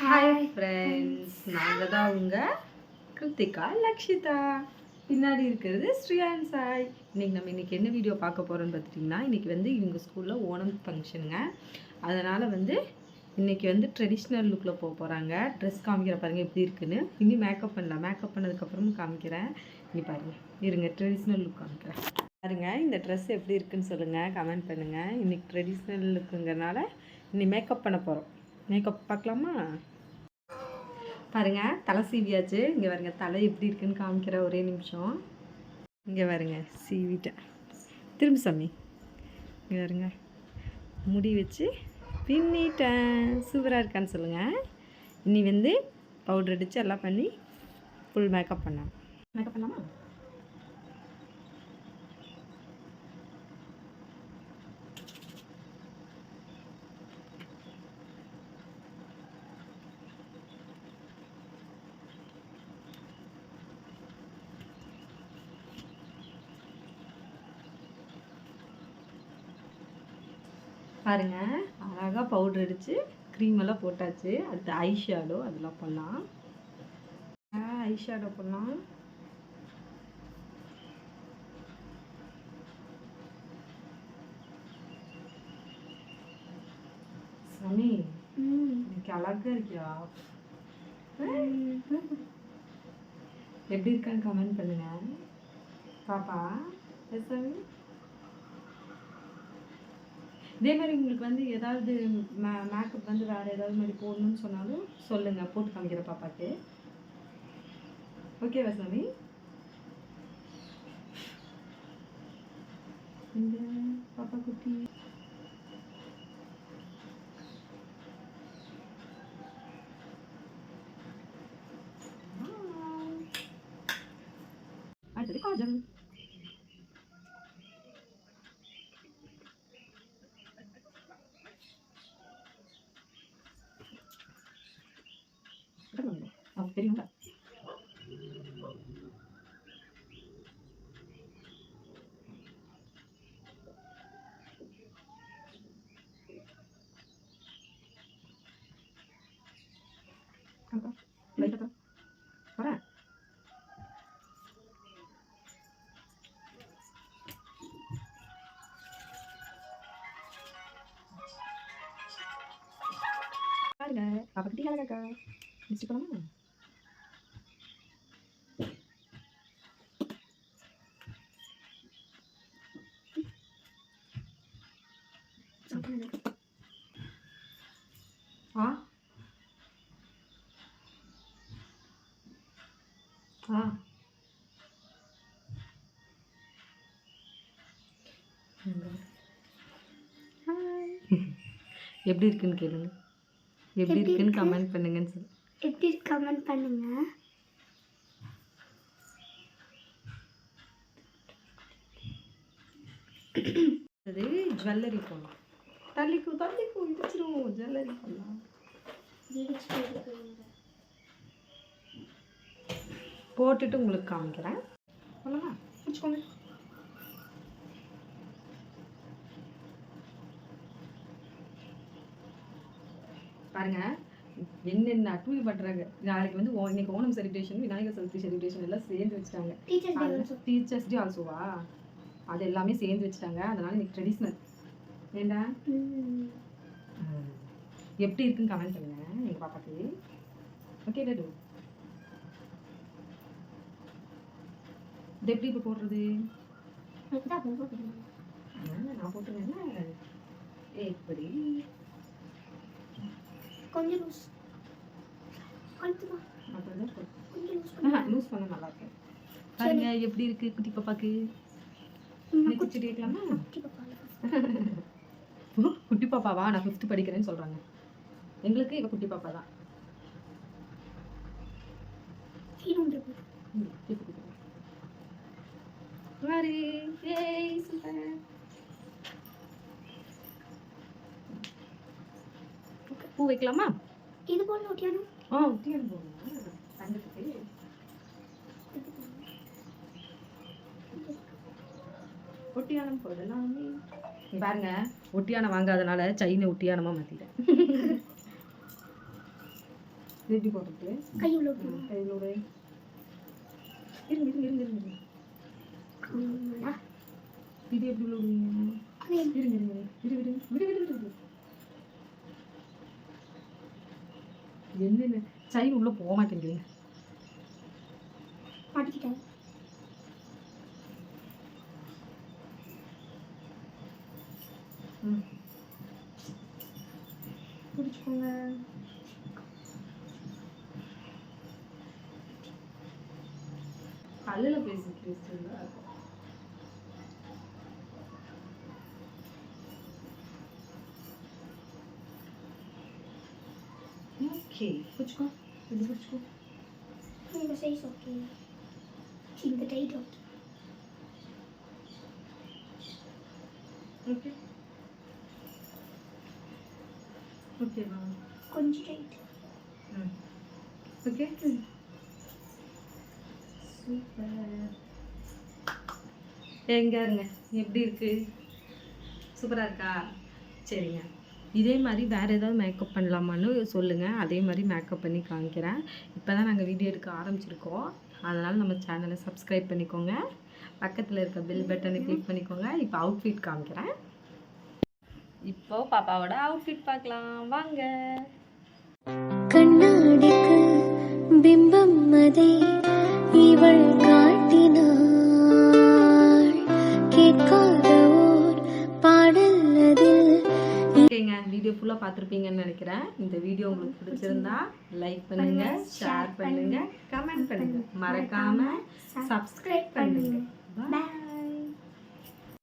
Hi friends, நாங்கள் தான் உங்கள் கிருத்திகா லக்ஷிதா. பின்னாடி இருக்கிறது ஸ்ரீயா அண்ட் சாய். இன்றைக்கி என்ன வீடியோ பார்க்க போகிறோன்னு பார்த்துட்டிங்கன்னா, இன்றைக்கி இவங்க ஸ்கூலில் ஓணம் ஃபங்க்ஷனுங்க. அதனால் இன்றைக்கி ட்ரெடிஷ்னல் லுக்கில் போக போகிறாங்க. ட்ரெஸ் காமிக்கிற பாருங்கள் எப்படி இருக்குன்னு. இனி மேக்கப் பண்ணலாம். மேக்கப் பண்ணதுக்கப்புறமும் காமிக்கிறேன். இனி பாருங்கள், இருங்க ட்ரெடிஷ்னல் லுக் காமிக்கிறேன். பாருங்க, இந்த ட்ரெஸ் எப்படி இருக்குன்னு சொல்லுங்கள், கமெண்ட் பண்ணுங்கள். இன்றைக்கி ட்ரெடிஷ்னல் லுக்குங்கிறனால இனி மேக்கப் பண்ண போகிறோம். மேக்கப் பார்க்கலாமா? பாருங்க, தலை சீவியாச்சு. இங்கே பாருங்க, தலை எப்படி இருக்குன்னு காமிக்கிற ஒரே நிமிஷம். இங்கே பாருங்க, சீவிட்டேன். திரும்ப சாமி, இங்கே பாருங்க, முடி வச்சு பின்னிட்டேன். சூப்பராக இருக்கான்னு சொல்லுங்கள். இனி பவுடர் அடித்து எல்லாம் பண்ணி ஃபுல் மேக்கப் பண்ணலாமா? பாருங்க, அழகாக பவுடர் அடித்து க்ரீம் எல்லாம் போட்டாச்சு. அடுத்து ஐ ஷேடோ அதெல்லாம் பண்ணலாம். ஐ ஷேடோ பண்ணலாம். சாமி, இன்னைக்கு அழகா இருக்கியா? எப்படி இருக்கான்னு கமெண்ட் பண்ணுங்க பாப்பா. சாமி, இதே மாதிரி உங்களுக்கு ஏதாவது மேக்கப் வேறு ஏதாவது மாதிரி போடணும்னு சொன்னாலும் சொல்லுங்கள், போட்டு காமிக்கிற பாப்பாக்கு. ஓகேவா சாமி? இந்த பாப்பா குட்டி அடுத்தது காஜல். தெரியுங்களா? வரேன். பாருங்க, பாப்பா கிட்டி அழகாக்கா. மிஸ்டி பண்ணலாமா? எப்படி இருக்குன்னு கேளுங்க. எப்படி இருக்குன்னு கமெண்ட் பண்ணுங்கன்னு சொல்லு. எப்படி கமெண்ட் பண்ணுங்க. அது ஜுவல்லரி போடலாம். தள்ளிக்கும் இடிச்சிடும். ஜுவல்லரி போடலாம். போட்டுட்டு உங்களுக்கு காமிக்கிறேன். சொல்லலாமா? பிடிச்சிக்கோங்க. பாருங்க, என்னென்ன அட்டூழி பண்றாங்க. நாளைக்கு இன்னைக்கு ஓணம் செலிப்ரேஷன், விநாயகர் சதுர்த்தி செலிப்ரேஷன் எல்லாம் சேர்ந்து வச்சுட்டாங்க. டீச்சர்ஸ் டே ஆல்சோவா? அது எல்லாமே சேர்ந்து வச்சுட்டாங்க. அதனால இன்னைக்கு ட்ரெடிஷ்னல் வேண்டாம். எப்படி இருக்குன்னு கமெண்ட் பண்ணுங்க எங்க பாப்பாக்கு. ஓகே டேடு, இது எப்படி இப்போ போடுறது? நான் போட்டுருவேன். எப்படி கொஞ்சம் லூஸ் லூஸ் பண்ண நல்லா இருக்கு. பாருங்க எப்படி இருக்கு குட்டி பாப்பாக்கு. குச்சி கேட்கலாமா? குட்டி பாப்பாவா? நான் 5th படிக்கிறேன்னு சொல்றாங்க. எங்களுக்கு இவ குட்டி பாப்பா தான். பூ வைக்கலாமா? இது போல ஒட்டியானம். ஒட்டியானம் போடணும். தங்கத்துக்கு ஒட்டியானம் போடலாமே. பாருங்க, ஒட்டியானம் வாங்காதனால செயினை ஒட்டியானமா மாத்திட்டேன். எப்படி போடுறது? கை உள்ள போடு. கையிலோட இருங்க இருங்க இருங்க இருங்க ஆமாடா. இது எப்படி விடுவீங்க? அது இருங்க இருங்க விடு விடு விடு விடு விடு என்னென்ன செயின் உள்ள போக மாட்டேங்குது. மாட்டிக்கிட்டேன். பிடிச்சிக்கோங்க. கல்லில் பேசிட்டு ஓகே பிடிச்சிக்கோ. இது பிடிச்சிக்கோ. இந்த சைஸ் ஓகே. இந்த டைட் ஓகே. ஓகே ஓகேவா? கொஞ்சம் டைட். Okay super. எங்க இருங்க எப்படி இருக்கு? சூப்பராக இருக்கா? சரிங்க. இதே மாதிரி வேறு ஏதாவது மேக்கப் பண்ணலாமான்னு சொல்லுங்கள். அதே மாதிரி மேக்கப் பண்ணி காமிக்கிறேன். இப்போ தான் நாங்கள் வீடியோ எடுக்க ஆரம்பிச்சிருக்கோம். அதனால் நம்ம சேனலை சப்ஸ்கிரைப் பண்ணிக்கோங்க. பக்கத்தில் இருக்க பெல் பட்டனை கிளிக் பண்ணிக்கோங்க. இப்போ அவுட்ஃபிட் காமிக்கிறேன். இப்போ பாப்பாவோட அவுட்ஃபிட் பார்க்கலாம் வாங்க. கண்ணாடிக்கு பிம்பம் அதை இவள் காட்டினாள். கேட்காத ஓர் பாடல் அதில். ஓகேங்க, வீடியோ ஃபுல்லாக பார்த்துருப்பீங்கன்னு நினைக்கிறேன். இந்த வீடியோ உங்களுக்கு பிடிச்சிருந்தா லைக் பண்ணுங்க, ஷேர் பண்ணுங்க, கமெண்ட் பண்ணுங்க, மறக்காம சப்ஸ்கிரைப் பண்ணுங்க. பாய்.